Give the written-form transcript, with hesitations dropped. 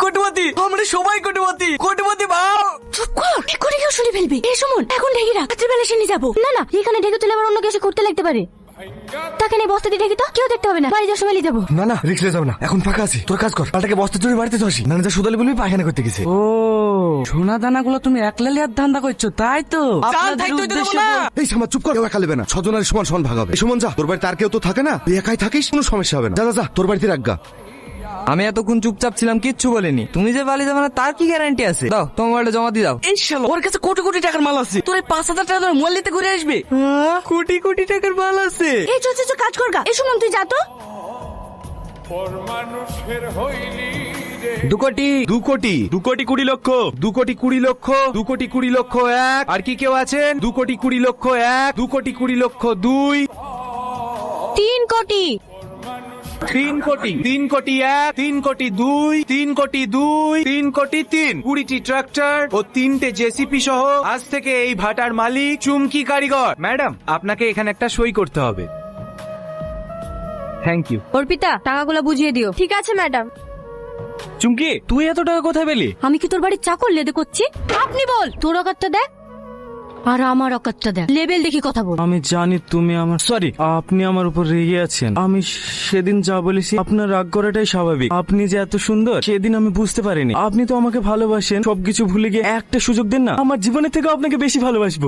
কোটিপতি, আমরা সবাই কোটিপতি। কোটিপতি ভাও। চুপ কর, ঠিক করে কেউ শুনে ফেলবি। এই সুমন, এখন ঢেকে রাখ, রাত্রিবেলা সে নিয়ে যাবো। না না, এখানে ঢেকে তুলে আবার অন্য কেউ এসে করতে লাগতে পারে। তাকে নিয়ে বস্তা দিয়ে ঢেকে তো কেউ দেখতে হবে না, বাড়ি যাওয়ার সময় নিয়ে যাবো। না না, রিক্সে যাবে না, এখন ফাঁকা আছি। তোর কাজ কর, পাল্টাকে বস্তা চুরি বাড়িতে ধসি। না যা সুদালি বলবি পায়খানা করতে গেছে। ও সোনা দানা গুলো তুমি একলা লিয়ার ধান্দা করছো, তাই তো? আপনাদের উদ্দেশ্যে এই সামা চুপ কর, কেউ একা নেবে না, ছজনের সমান সমান ভাগ হবে। এই সুমন যা, তোর বাড়িতে আর কেউ তো থাকে না, তুই একাই থাকিস, কোনো সমস্যা হবে না। যা যা যা, তোর বাড়িতে রাখগা। আমি এতক্ষণ চুপচাপ ছিলাম, কিচ্ছু বলিনি। তুমি যে বালি যাবে না তার কি গ্যারান্টি আছে? দাও তোমার মোবাইলটা জমা দিয়ে দাও। এই শালা, ওর কাছে কোটি কোটি টাকার মাল আছে, তোর 5,000 টাকার মোবাইল নিতে ঘুরে আসবে। কোটি কোটি টাকার মাল আছে। এই চল চল, কাজ কর গা। এই সুমন, তুই যা তো। 2 কোটি 2 কোটি 2 কোটি 20 লক্ষ 2 কোটি 20 লক্ষ 2 কোটি 20 লক্ষ 1। আর কি কেউ আছেন? 2 কোটি 20 লক্ষ 1, 2 কোটি 20 লক্ষ 2, 3 কোটি। 3 কোটি 3 কোটি 1, 3 কোটি 2, 3 কোটি 2, 3 কোটি 3। 20টি ট্রাক্টর ও 3টে জেসিপি সহ আজ থেকে এই ভাটার মালিক চুমকি কারিগর। ম্যাডাম, আপনাকে এখানে একটা সই করতে হবে। Thank you. অর্পিতা, টাকাগুলো বুঝিয়ে দিও। ঠিক আছে ম্যাডাম। চুমকি, তুই এত টাকা কোথায় পেলি? আমি কি তোর বাড়ির চাকর লেদে করছি? আপনি বল, তোর অকাতটা দেখ আর আমার অকাতটা দেখ, লেভেল দেখি কথা বল। আমি জানি তুমি আমার সরি, আপনি আমার উপর রেগে আছেন। আমি সেদিন যা বলেছি আপনার রাগ করাটাই স্বাভাবিক। আপনি যে এত সুন্দর সেদিন আমি বুঝতে পারিনি। আপনি তো আমাকে ভালোবাসেন, সবকিছু ভুলে গিয়ে একটা সুযোগ দেন না, আমার জীবনের থেকে আপনাকে বেশি ভালোবাসবো।